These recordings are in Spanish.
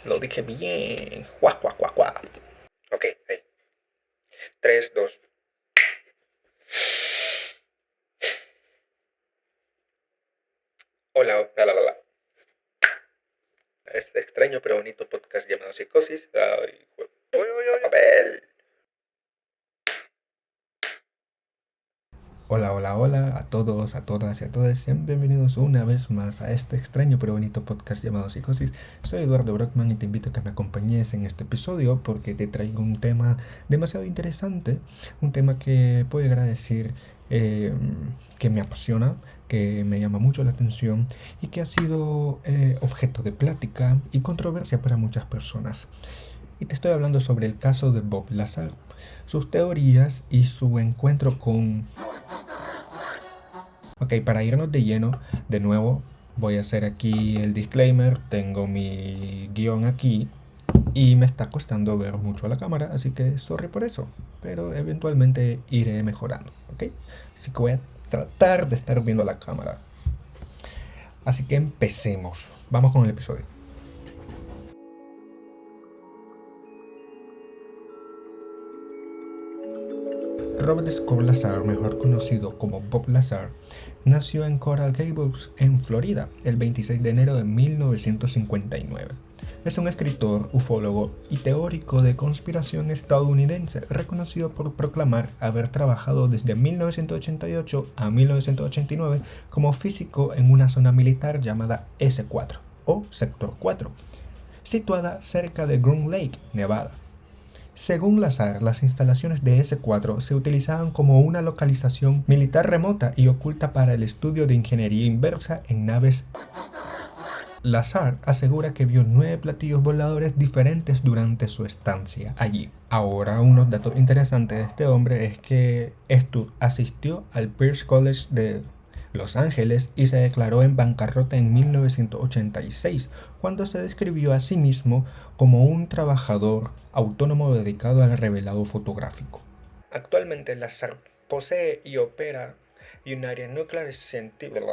Lo dije bien. Guau, guau, guau, guau. Ok, ahí. 3, 2. Hola, la. Este extraño pero bonito podcast llamado Psicosis. Ay, papel. Hola a todos, a todas y a todas. Sean bienvenidos una vez más a este extraño pero bonito podcast llamado Psicosis. Soy Eduardo Brockman y te invito a que me acompañes en este episodio porque te traigo un tema demasiado interesante. Un tema que puedo llegar a decir que me apasiona, que me llama mucho la atención y que ha sido objeto de plática y controversia para muchas personas. Y te estoy hablando sobre el caso de Bob Lazar, sus teorías y su encuentro con... Ok, para irnos de lleno, de nuevo, voy a hacer aquí el disclaimer. Tengo mi guión aquí y me está costando ver mucho a la cámara, así que sorry por eso. Pero eventualmente iré mejorando, ¿ok? Así que voy a tratar de estar viendo la cámara. Así que empecemos. Vamos con el episodio. Robert Scott Lazar, mejor conocido como Bob Lazar, nació en Coral Gables, en Florida, el 26 de enero de 1959. Es un escritor, ufólogo y teórico de conspiración estadounidense, reconocido por proclamar haber trabajado desde 1988 a 1989 como físico en una zona militar llamada S4 o Sector 4, situada cerca de Groom Lake, Nevada. Según Lazar, las instalaciones de S4 se utilizaban como una localización militar remota y oculta para el estudio de ingeniería inversa en naves. Lazar asegura que vio 9 platillos voladores diferentes durante su estancia allí. Ahora, unos datos interesantes de este hombre es que asistió al Pierce College de Los Ángeles y se declaró en bancarrota en 1986, cuando se describió a sí mismo como un trabajador autónomo dedicado al revelado fotográfico. Actualmente Lazar posee y opera United Nuclear Scientific.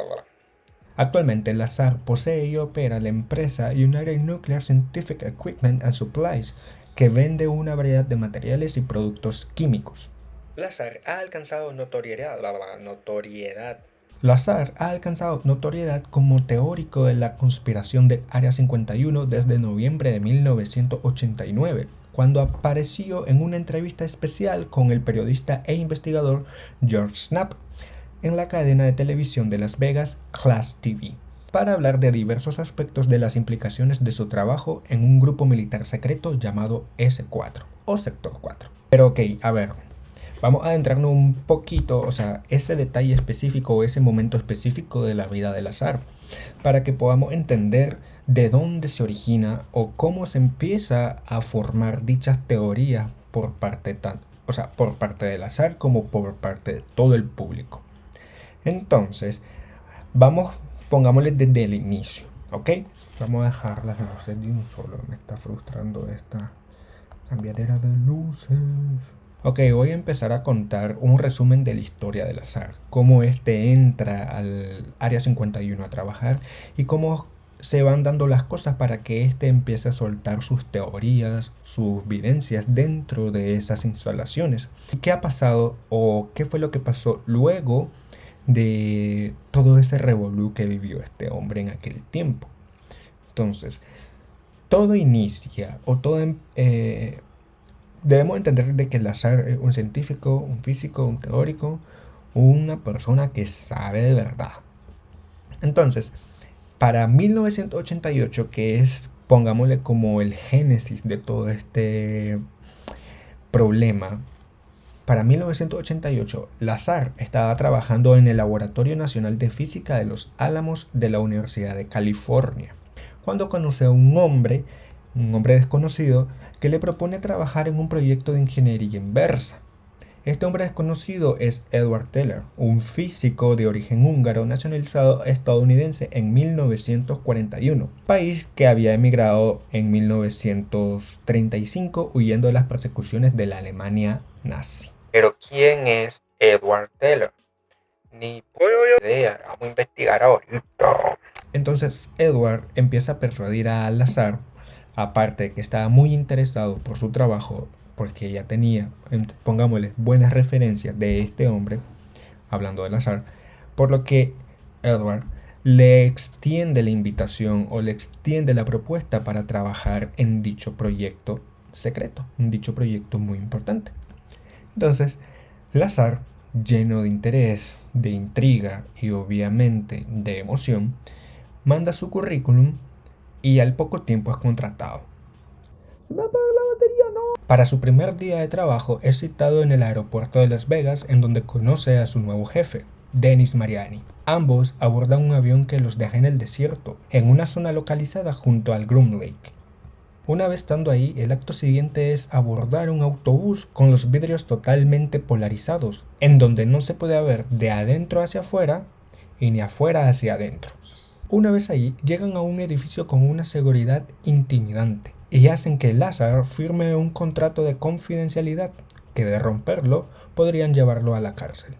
Actualmente Lazar posee y opera la empresa United Nuclear Scientific Equipment and Supplies, que vende una variedad de materiales y productos químicos. Lazar ha alcanzado notoriedad. Lazar ha alcanzado notoriedad como teórico de la conspiración de Área 51 desde noviembre de 1989, cuando apareció en una entrevista especial con el periodista e investigador George Knapp en la cadena de televisión de Las Vegas, Class TV, para hablar de diversos aspectos de las implicaciones de su trabajo en un grupo militar secreto llamado S4 o Sector 4. Pero ok, a ver, vamos a adentrarnos un poquito, o sea, ese detalle específico o ese momento específico de la vida de Lazar, para que podamos entender de dónde se origina o cómo se empieza a formar dichas teorías por parte por parte de Lazar como por parte de todo el público. Entonces, pongámosle desde el inicio, ¿ok? Vamos a dejar las luces de un solo. Me está frustrando esta cambiadera de luces. Ok, voy a empezar a contar un resumen de la historia de Lazar. Cómo este entra al Área 51 a trabajar y cómo se van dando las cosas para que este empiece a soltar sus teorías, sus vivencias dentro de esas instalaciones. ¿Qué ha pasado o qué fue lo que pasó luego de todo ese revolú que vivió este hombre en aquel tiempo? Entonces, todo inicia o debemos entender de que Lazar es un científico, un físico, un teórico, una persona que sabe de verdad. Entonces, para 1988, que es, pongámosle como el génesis de todo este problema, para 1988, Lazar estaba trabajando en el Laboratorio Nacional de Física de Los Álamos de la Universidad de California, cuando conoce a un hombre desconocido, que le propone trabajar en un proyecto de ingeniería inversa. Este hombre desconocido es Edward Teller, un físico de origen húngaro nacionalizado estadounidense en 1941, país que había emigrado en 1935 huyendo de las persecuciones de la Alemania nazi. Pero ¿quién es Edward Teller? Ni idea, vamos a investigar ahorita. Entonces Edward empieza a persuadir a Lazar Aparte de que estaba muy interesado por su trabajo, porque ya tenía, pongámosle, buenas referencias de este hombre, hablando de Lazar, por lo que Edward le extiende la invitación o le extiende la propuesta para trabajar en dicho proyecto secreto, en dicho proyecto muy importante. Entonces, Lazar, lleno de interés, de intriga y obviamente de emoción, manda su currículum y al poco tiempo es contratado. ¡Se me apaga la batería, no! Para su primer día de trabajo es citado en el aeropuerto de Las Vegas, en donde conoce a su nuevo jefe, Dennis Mariani. Ambos abordan un avión que los deja en el desierto, en una zona localizada junto al Groom Lake. Una vez estando ahí, el acto siguiente es abordar un autobús con los vidrios totalmente polarizados, en donde no se puede ver de adentro hacia afuera y ni afuera hacia adentro. Una vez ahí, llegan a un edificio con una seguridad intimidante y hacen que Lazar firme un contrato de confidencialidad que de romperlo podrían llevarlo a la cárcel.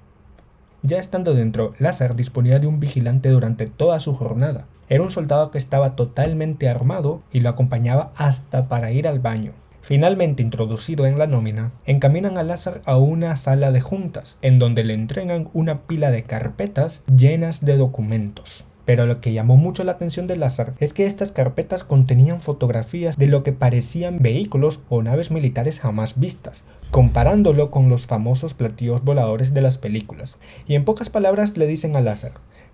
Ya estando dentro, Lazar disponía de un vigilante durante toda su jornada. Era un soldado que estaba totalmente armado y lo acompañaba hasta para ir al baño. Finalmente introducido en la nómina, encaminan a Lazar a una sala de juntas, en donde le entregan una pila de carpetas llenas de documentos. Pero lo que llamó mucho la atención de Lazar es que estas carpetas contenían fotografías de lo que parecían vehículos o naves militares jamás vistas, comparándolo con los famosos platillos voladores de las películas. Y en pocas palabras le dicen a Lazar: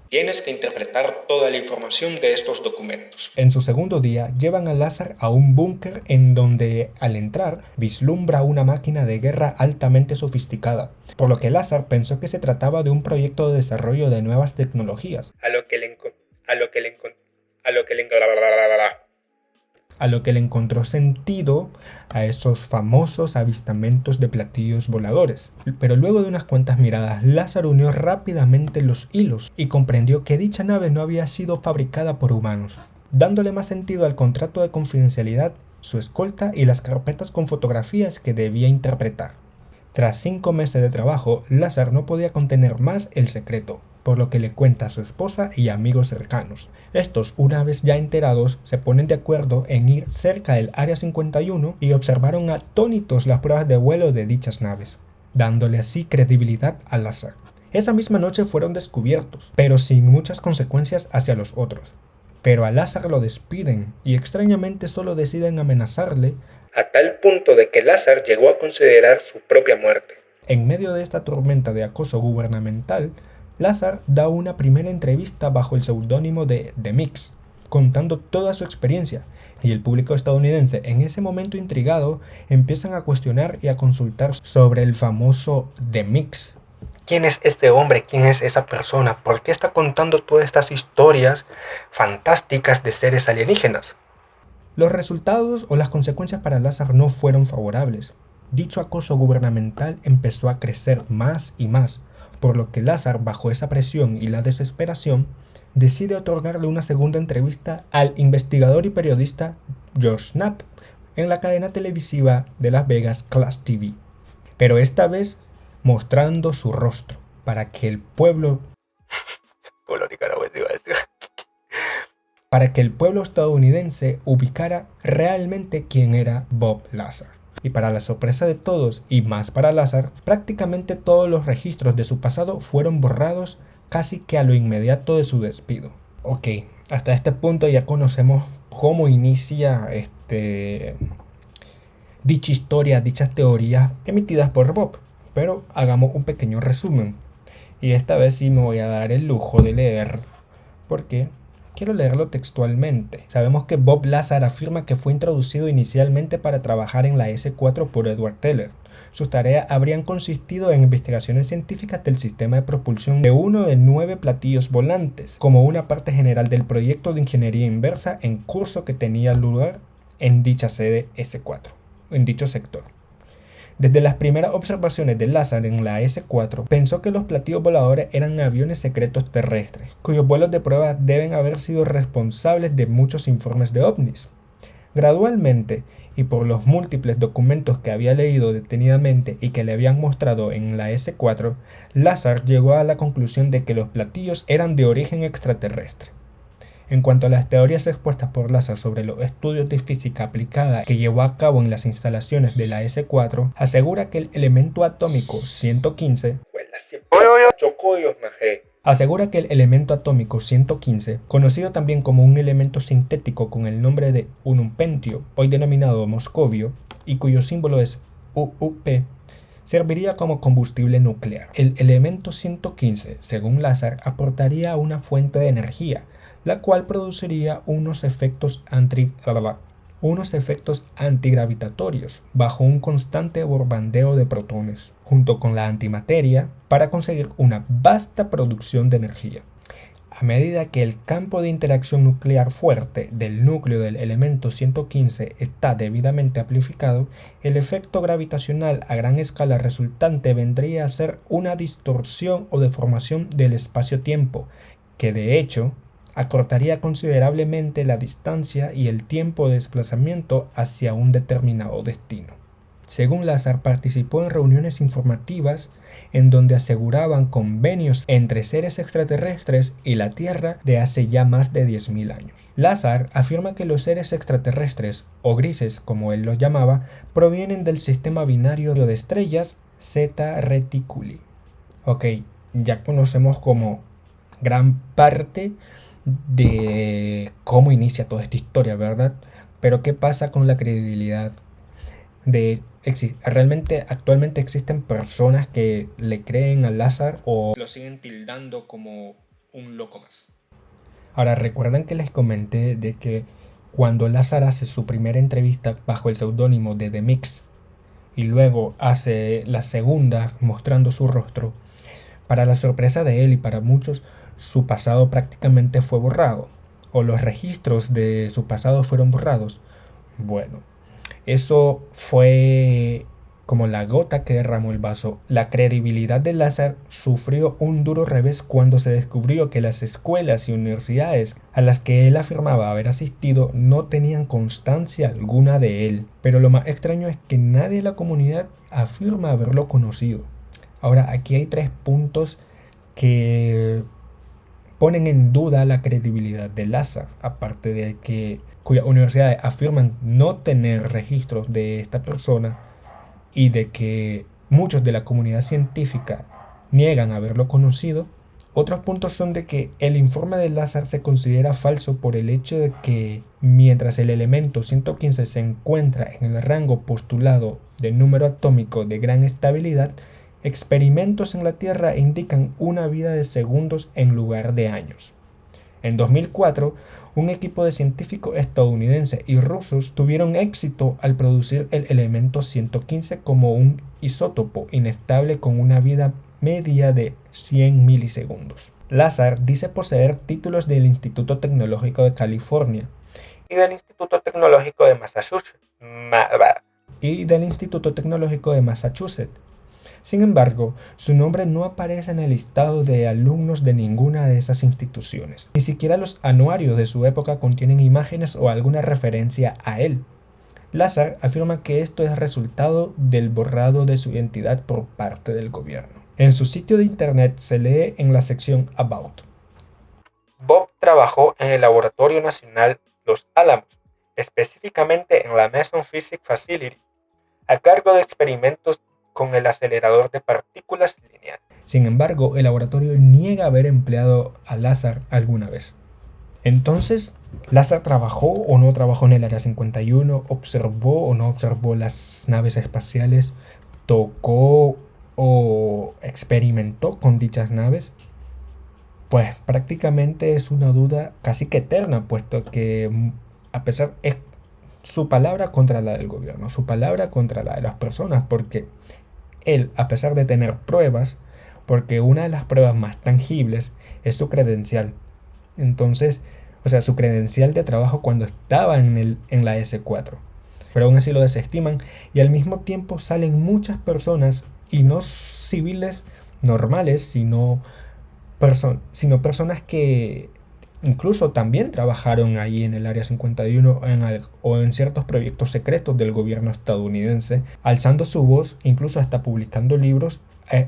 tienes que interpretar toda la información de estos documentos. En su segundo día, llevan a Lazar a un búnker en donde, al entrar, vislumbra una máquina de guerra altamente sofisticada, por lo que Lazar pensó que se trataba de un proyecto de desarrollo de nuevas tecnologías, a lo que le encontró sentido a esos famosos avistamientos de platillos voladores. Pero luego de unas cuantas miradas, Lazar unió rápidamente los hilos y comprendió que dicha nave no había sido fabricada por humanos, dándole más sentido al contrato de confidencialidad, su escolta y las carpetas con fotografías que debía interpretar. Tras 5 meses de trabajo, Lazar no podía contener más el secreto, por lo que le cuenta a su esposa y amigos cercanos. Estos, una vez ya enterados, se ponen de acuerdo en ir cerca del Área 51 y observaron atónitos las pruebas de vuelo de dichas naves, dándole así credibilidad a Lazar. Esa misma noche fueron descubiertos, pero sin muchas consecuencias hacia los otros. Pero a Lazar lo despiden y extrañamente solo deciden amenazarle, a tal punto de que Lazar llegó a considerar su propia muerte. En medio de esta tormenta de acoso gubernamental, Lazar da una primera entrevista bajo el seudónimo de The Mix, contando toda su experiencia, y el público estadounidense, en ese momento intrigado, empiezan a cuestionar y a consultar sobre el famoso The Mix. ¿Quién es este hombre? ¿Quién es esa persona? ¿Por qué está contando todas estas historias fantásticas de seres alienígenas? Los resultados o las consecuencias para Lazar no fueron favorables. Dicho acoso gubernamental empezó a crecer más y más, por lo que Lazar, bajo esa presión y la desesperación, decide otorgarle una segunda entrevista al investigador y periodista George Knapp en la cadena televisiva de Las Vegas Class TV, pero esta vez mostrando su rostro para que el pueblo estadounidense ubicara realmente quién era Bob Lazar. Y para la sorpresa de todos, y más para Lazar, prácticamente todos los registros de su pasado fueron borrados casi que a lo inmediato de su despido. Ok, hasta este punto ya conocemos cómo inicia dicha historia, dichas teorías emitidas por Bob, pero hagamos un pequeño resumen. Y esta vez sí me voy a dar el lujo de leer, porque quiero leerlo textualmente. Sabemos que Bob Lazar afirma que fue introducido inicialmente para trabajar en la S4 por Edward Teller. Sus tareas habrían consistido en investigaciones científicas del sistema de propulsión de uno de 9 platillos volantes, como una parte general del proyecto de ingeniería inversa en curso que tenía lugar en dicha sede S4, en dicho sector. Desde las primeras observaciones de Lazar en la S4, pensó que los platillos voladores eran aviones secretos terrestres, cuyos vuelos de prueba deben haber sido responsables de muchos informes de ovnis. Gradualmente, y por los múltiples documentos que había leído detenidamente y que le habían mostrado en la S4, Lazar llegó a la conclusión de que los platillos eran de origen extraterrestre. En cuanto a las teorías expuestas por Lazar sobre los estudios de física aplicada que llevó a cabo en las instalaciones de la S4, asegura que el elemento atómico 115 asegura que el elemento atómico 115, conocido también como un elemento sintético con el nombre de unupentio, hoy denominado moscovio, y cuyo símbolo es UUP, serviría como combustible nuclear. El elemento 115, según Lazar, aportaría una fuente de energía, la cual produciría unos efectos antigravitatorios bajo un constante bombardeo de protones, junto con la antimateria, para conseguir una vasta producción de energía. A medida que el campo de interacción nuclear fuerte del núcleo del elemento 115 está debidamente amplificado, el efecto gravitacional a gran escala resultante vendría a ser una distorsión o deformación del espacio-tiempo, que de hecho acortaría considerablemente la distancia y el tiempo de desplazamiento hacia un determinado destino. Según Lazar, participó en reuniones informativas en donde aseguraban convenios entre seres extraterrestres y la Tierra de hace ya más de 10.000 años. Lazar afirma que los seres extraterrestres, o grises como él los llamaba, provienen del sistema binario de estrellas Zeta Reticuli. Ok, ya conocemos como gran parte de cómo inicia toda esta historia, ¿verdad? Pero ¿qué pasa con la credibilidad realmente actualmente existen personas que le creen a Lazar o lo siguen tildando como un loco más? Ahora, recuerdan que les comenté de que cuando Lazar hace su primera entrevista bajo el seudónimo de The Mix y luego hace la segunda mostrando su rostro, para la sorpresa de él y para muchos, su pasado prácticamente fue borrado, o los registros de su pasado fueron borrados. Bueno, eso fue como la gota que derramó el vaso. La credibilidad de Lazar sufrió un duro revés cuando se descubrió que las escuelas y universidades a las que él afirmaba haber asistido no tenían constancia alguna de él. Pero lo más extraño es que nadie de la comunidad afirma haberlo conocido. Ahora, aquí hay 3 puntos que ponen en duda la credibilidad de Lazar, aparte de que cuyas universidades afirman no tener registros de esta persona y de que muchos de la comunidad científica niegan haberlo conocido. Otros puntos son de que el informe de Lazar se considera falso por el hecho de que mientras el elemento 115 se encuentra en el rango postulado de número atómico de gran estabilidad, experimentos en la Tierra indican una vida de segundos en lugar de años. En 2004, un equipo de científicos estadounidenses y rusos tuvieron éxito al producir el elemento 115 como un isótopo inestable con una vida media de 100 milisegundos. Lazar dice poseer títulos del Instituto Tecnológico de California y del Instituto Tecnológico de Massachusetts. Sin embargo, su nombre no aparece en el listado de alumnos de ninguna de esas instituciones. Ni siquiera los anuarios de su época contienen imágenes o alguna referencia a él. Lazar afirma que esto es resultado del borrado de su identidad por parte del gobierno. En su sitio de internet se lee en la sección About: Bob trabajó en el Laboratorio Nacional Los Álamos, específicamente en la Mason Physics Facility, a cargo de experimentos con el acelerador de partículas lineal. Sin embargo, el laboratorio niega haber empleado a Lazar alguna vez. Entonces, ¿Lazar trabajó o no trabajó en el Área 51? ¿Observó o no observó las naves espaciales? ¿Tocó o experimentó con dichas naves? Pues prácticamente es una duda casi que eterna, puesto que a pesar es su palabra contra la del gobierno, su palabra contra la de las personas, porque él, a pesar de tener pruebas, porque una de las pruebas más tangibles es su credencial. Entonces, o sea, su credencial de trabajo cuando estaba en la S4. Pero aún así lo desestiman y al mismo tiempo salen muchas personas, y no civiles normales, sino personas que incluso también trabajaron ahí en el Área 51 o en ciertos proyectos secretos del gobierno estadounidense, alzando su voz, incluso hasta publicando libros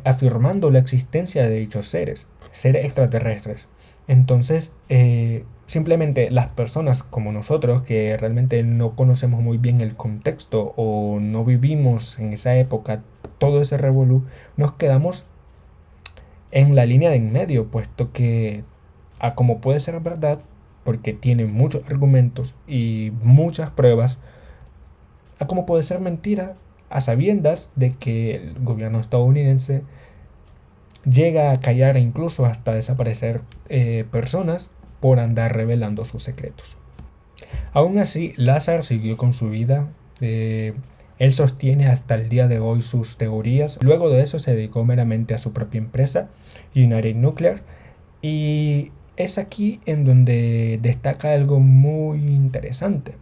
afirmando la existencia de dichos seres extraterrestres. Entonces, simplemente las personas como nosotros que realmente no conocemos muy bien el contexto o no vivimos en esa época todo ese revolú, nos quedamos en la línea de en medio, puesto que a como puede ser verdad, porque tiene muchos argumentos y muchas pruebas, a como puede ser mentira, a sabiendas de que el gobierno estadounidense llega a callar e incluso hasta desaparecer personas por andar revelando sus secretos. Aún así, Lazar siguió con su vida. Él sostiene hasta el día de hoy sus teorías. Luego de eso se dedicó meramente a su propia empresa, United Nuclear. Y es aquí en donde destaca algo muy interesante.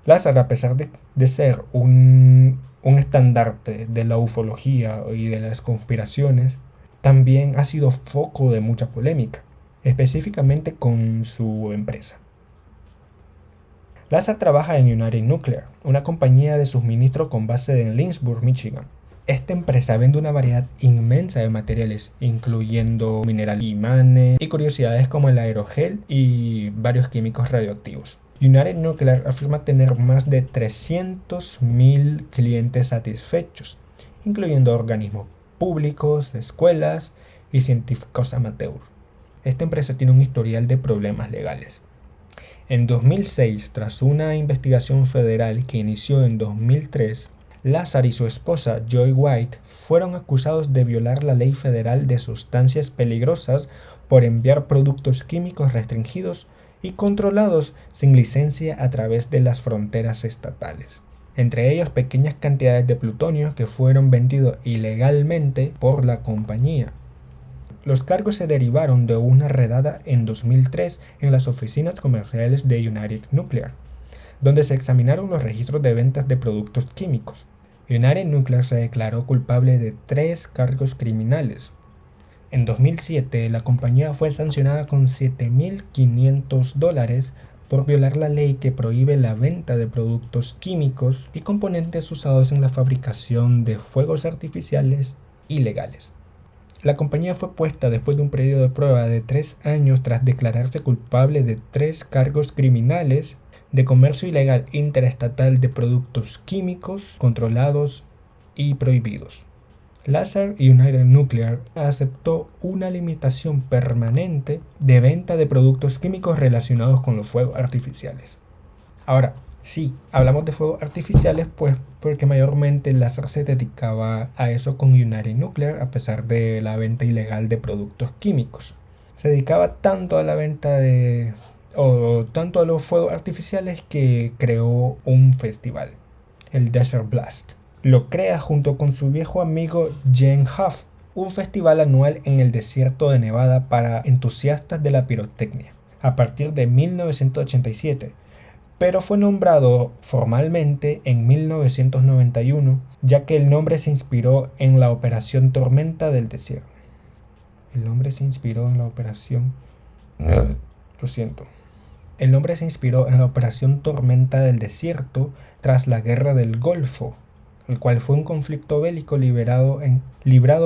Lazar, a pesar de ser un estandarte de la ufología y de las conspiraciones, también ha sido foco de mucha polémica, específicamente con su empresa. Lazar trabaja en United Nuclear, una compañía de suministro con base en Lynchburg, Michigan. Esta empresa vende una variedad inmensa de materiales, incluyendo minerales, imanes y curiosidades como el aerogel y varios químicos radioactivos. United Nuclear afirma tener más de 300.000 clientes satisfechos, incluyendo organismos públicos, escuelas y científicos amateur. Esta empresa tiene un historial de problemas legales. En 2006, tras una investigación federal que inició en 2003, Lazar y su esposa Joy White fueron acusados de violar la ley federal de sustancias peligrosas por enviar productos químicos restringidos y controlados sin licencia a través de las fronteras estatales. Entre ellos pequeñas cantidades de plutonio que fueron vendidos ilegalmente por la compañía. Los cargos se derivaron de una redada en 2003 en las oficinas comerciales de United Nuclear, donde se examinaron los registros de ventas de productos químicos. United Nuclear se declaró culpable de 3 cargos criminales. En 2007, la compañía fue sancionada con $7.500 por violar la ley que prohíbe la venta de productos químicos y componentes usados en la fabricación de fuegos artificiales ilegales. La compañía fue puesta después de un periodo de prueba de 3 años tras declararse culpable de 3 cargos criminales de comercio ilegal interestatal de productos químicos controlados y prohibidos. Lazar United Nuclear aceptó una limitación permanente de venta de productos químicos relacionados con los fuegos artificiales. Ahora, sí, hablamos de fuegos artificiales, pues porque mayormente Lazar se dedicaba a eso con United Nuclear a pesar de la venta ilegal de productos químicos. Se dedicaba tanto a la venta tanto a los fuegos artificiales que creó un festival, el Desert Blast. Lo crea junto con su viejo amigo Gene Huff, un festival anual en el desierto de Nevada para entusiastas de la pirotecnia, a partir de 1987, pero fue nombrado formalmente en 1991, ya que el nombre se inspiró en la Operación Tormenta del Desierto. El nombre se inspiró en la Operación Tormenta del Desierto tras la Guerra del Golfo, el cual fue un conflicto bélico librado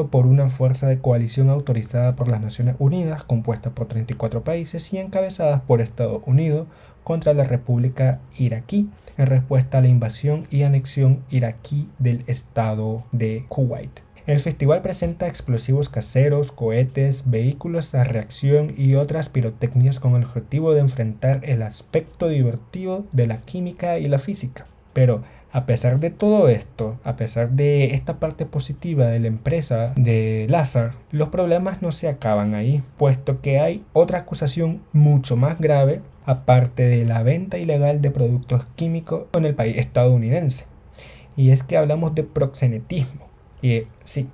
por una fuerza de coalición autorizada por las Naciones Unidas, compuesta por 34 países y encabezadas por Estados Unidos contra la República Iraquí, en respuesta a la invasión y anexión iraquí del estado de Kuwait. El festival presenta explosivos caseros, cohetes, vehículos a reacción y otras pirotecnias con el objetivo de enfrentar el aspecto divertido de la química y la física. Pero a pesar de todo esto, a pesar de esta parte positiva de la empresa de Lazar, los problemas no se acaban ahí, puesto que hay otra acusación mucho más grave, aparte de la venta ilegal de productos químicos en el país estadounidense. Y es que hablamos de proxenetismo. Y sí,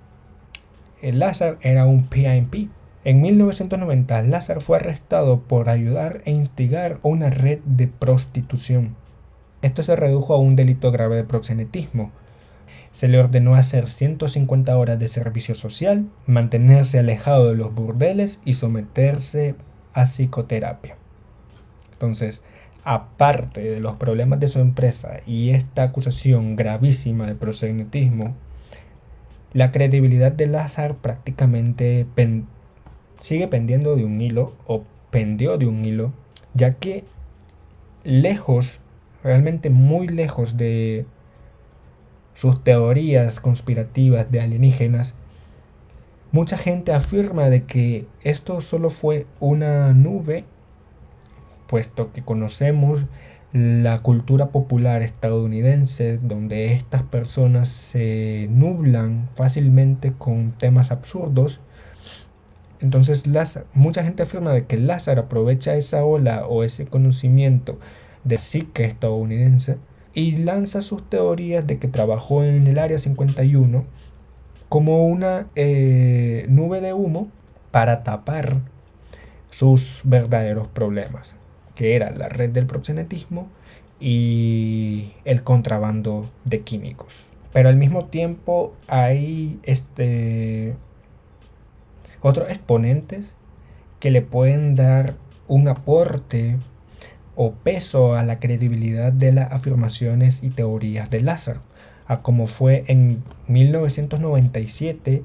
el Lazar era un PIMP. En 1990, Lazar fue arrestado por ayudar e instigar una red de prostitución. Esto se redujo a un delito grave de proxenetismo. Se le ordenó hacer 150 horas de servicio social, mantenerse alejado de los burdeles y someterse a psicoterapia. Entonces, aparte de los problemas de su empresa y esta acusación gravísima de proxenetismo, la credibilidad de Lazar prácticamente sigue pendiendo de un hilo, o pendió de un hilo, ya que lejos, realmente muy lejos de sus teorías conspirativas de alienígenas, mucha gente afirma de que esto solo fue una nube, puesto que conocemos la cultura popular estadounidense, donde estas personas se nublan fácilmente con temas absurdos. Entonces mucha gente afirma de que Lázaro aprovecha esa ola o ese conocimiento de psique estadounidense y lanza sus teorías de que trabajó en el Área 51 como una nube de humo para tapar sus verdaderos problemas, que era la red del proxenetismo y el contrabando de químicos. Pero al mismo tiempo hay otros exponentes que le pueden dar un aporte o peso a la credibilidad de las afirmaciones y teorías de Lázaro, a como fue en 1997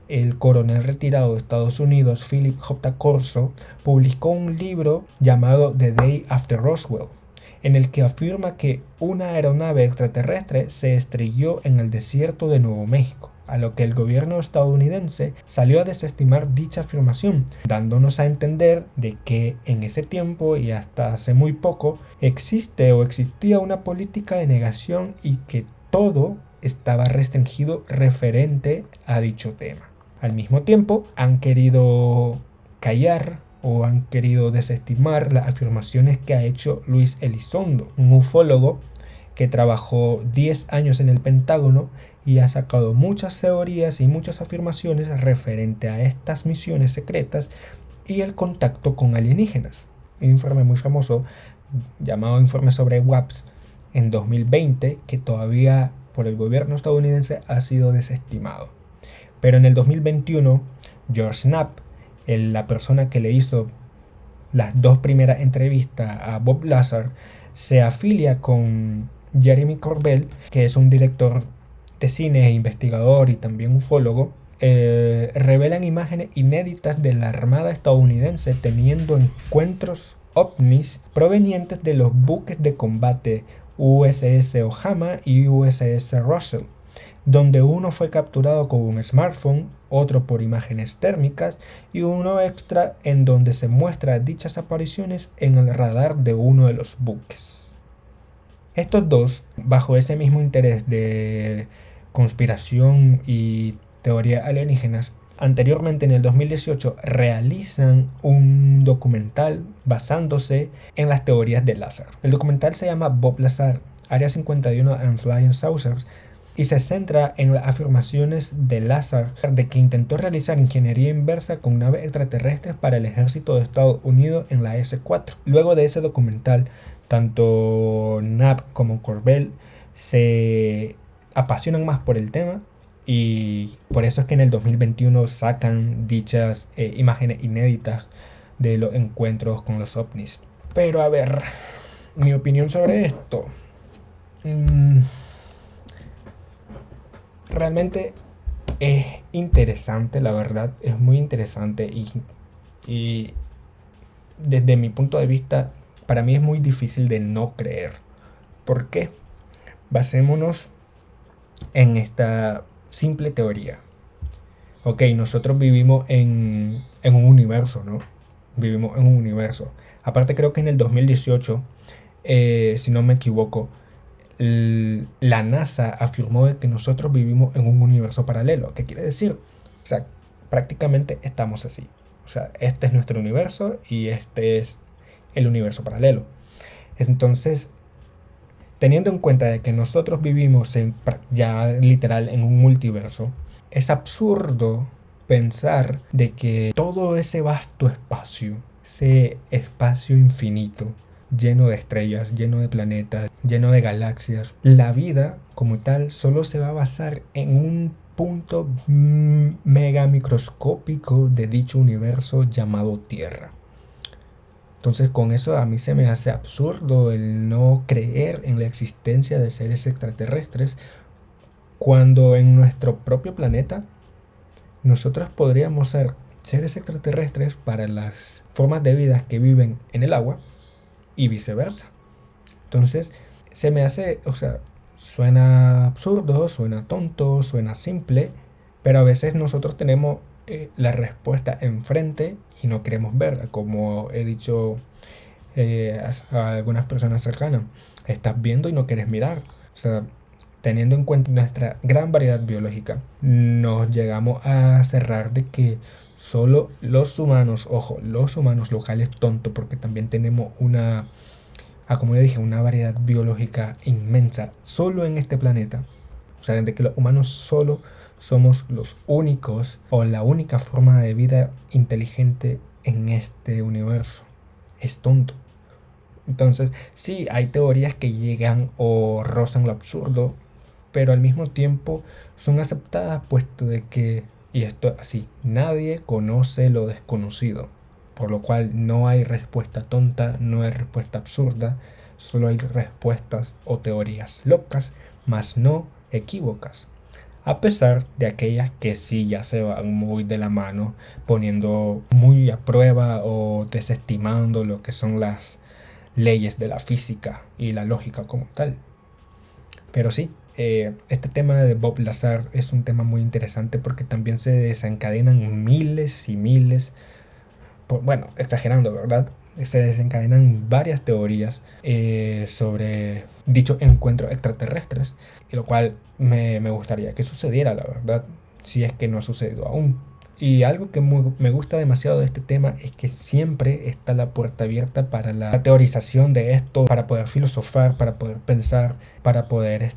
el coronel retirado de Estados Unidos Philip J. Corso publicó un libro llamado The Day After Roswell, en el que afirma que una aeronave extraterrestre se estrelló en el desierto de Nuevo México, a lo que el gobierno estadounidense salió a desestimar dicha afirmación, dándonos a entender de que en ese tiempo y hasta hace muy poco existe o existía una política de negación y que todo estaba restringido referente a dicho tema. Al mismo tiempo, han querido callar o han querido desestimar las afirmaciones que ha hecho Luis Elizondo, un ufólogo que trabajó 10 años en el Pentágono y ha sacado muchas teorías y muchas afirmaciones referente a estas misiones secretas y el contacto con alienígenas. Un informe muy famoso llamado Informe sobre WAPS en 2020 que todavía por el gobierno estadounidense ha sido desestimado. Pero en el 2021, George Knapp, la persona que le hizo las dos primeras entrevistas a Bob Lazar, se afilia con Jeremy Corbell, que es un director de cine, investigador y también ufólogo. Revelan imágenes inéditas de la Armada estadounidense teniendo encuentros ovnis provenientes de los buques de combate USS Ohama y USS Russell, donde uno fue capturado con un smartphone, otro por imágenes térmicas y uno extra en donde se muestra dichas apariciones en el radar de uno de los buques. Estos dos, bajo ese mismo interés de conspiración y teoría alienígenas, anteriormente en el 2018 realizan un documental basándose en las teorías de Lazar. El documental se llama Bob Lazar, Área 51 and Flying Saucers, y se centra en las afirmaciones de Lazar de que intentó realizar ingeniería inversa con naves extraterrestres para el ejército de Estados Unidos en la S-4. Luego de ese documental, tanto Knapp como Corbell se apasionan más por el tema y por eso es que en el 2021 sacan dichas imágenes inéditas de los encuentros con los ovnis. Pero a ver, mi opinión sobre esto. Realmente es interesante, la verdad, es muy interesante y desde mi punto de vista, para mí es muy difícil de no creer. ¿Por qué? Basémonos en esta simple teoría. Ok, nosotros vivimos en un universo, ¿no? Vivimos en un universo. Aparte creo que en el 2018, si no me equivoco, la NASA afirmó que nosotros vivimos en un universo paralelo. ¿Qué quiere decir? O sea, prácticamente estamos así. O sea, este es nuestro universo y este es el universo paralelo. Entonces, teniendo en cuenta de que nosotros vivimos ya literal en un multiverso, es absurdo pensar de que todo ese vasto espacio, ese espacio infinito, lleno de estrellas, lleno de planetas, lleno de galaxias, la vida como tal solo se va a basar en un punto mega microscópico de dicho universo llamado Tierra. Entonces con eso a mí se me hace absurdo el no creer en la existencia de seres extraterrestres cuando en nuestro propio planeta nosotros podríamos ser seres extraterrestres para las formas de vida que viven en el agua y viceversa. Entonces, se me hace, o sea, suena absurdo, suena tonto, suena simple, pero a veces nosotros tenemos la respuesta enfrente y no queremos verla, como he dicho a algunas personas cercanas. Estás viendo y no quieres mirar. O sea, teniendo en cuenta nuestra gran variedad biológica, nos llegamos a cerrar de que solo los humanos, ojo, los humanos locales tontos, porque también tenemos como le dije, una variedad biológica inmensa solo en este planeta. O sea, de que los humanos solo somos los únicos o la única forma de vida inteligente en este universo. Es tonto. Entonces, sí, hay teorías que llegan o rozan lo absurdo, pero al mismo tiempo son aceptadas puesto de que, y esto así, nadie conoce lo desconocido, por lo cual no hay respuesta tonta, no hay respuesta absurda, solo hay respuestas o teorías locas, mas no equívocas. A pesar de aquellas que sí ya se van muy de la mano, poniendo muy a prueba o desestimando lo que son las leyes de la física y la lógica como tal. Pero sí, este tema de Bob Lazar es un tema muy interesante porque también se desencadenan miles y miles, bueno, exagerando, ¿verdad? Se desencadenan varias teorías sobre dichos encuentros extraterrestres, y lo cual me gustaría que sucediera, la verdad, si es que no ha sucedido aún. Y algo que me gusta demasiado de este tema es que siempre está la puerta abierta para la teorización de esto, para poder filosofar, para poder pensar, para poder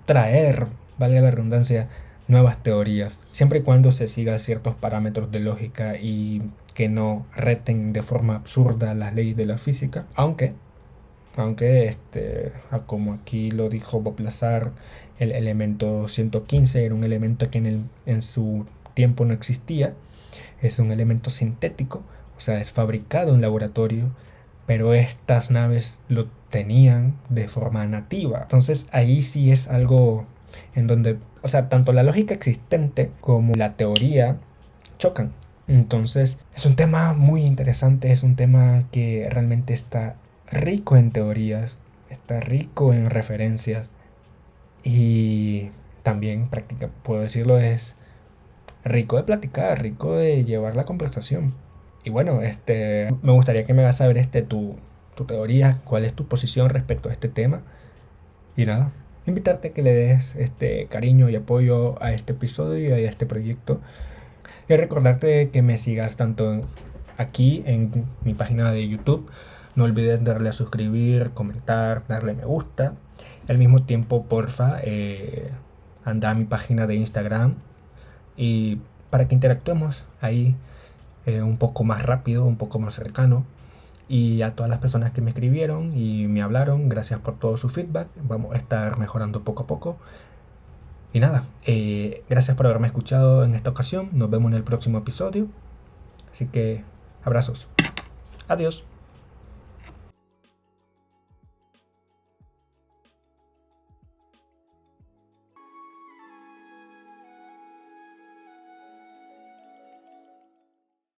traer, valga la redundancia, nuevas teorías, siempre y cuando se siga ciertos parámetros de lógica y que no reten de forma absurda las leyes de la física, aunque como aquí lo dijo Bob Lazar, el elemento 115 era un elemento que en su tiempo no existía, es un elemento sintético, o sea, es fabricado en laboratorio, pero estas naves lo tenían de forma nativa. Entonces ahí sí es algo en donde, o sea, tanto la lógica existente como la teoría chocan. Entonces es un tema muy interesante, es un tema que realmente está rico en teorías, está rico en referencias y también puedo decirlo, es rico de platicar, rico de llevar la conversación. Y bueno, me gustaría que me hagas saber tu teoría, cuál es tu posición respecto a este tema. Y nada, invitarte a que le des cariño y apoyo a este episodio y a este proyecto. Y recordarte que me sigas tanto aquí en mi página de YouTube. No olvides darle a suscribir, comentar, darle me gusta. Al mismo tiempo, porfa, anda a mi página de Instagram y para que interactuemos ahí un poco más rápido, un poco más cercano. Y a todas las personas que me escribieron y me hablaron, gracias por todo su feedback. Vamos a estar mejorando poco a poco. Y nada, gracias por haberme escuchado en esta ocasión. Nos vemos en el próximo episodio. Así que abrazos. Adiós.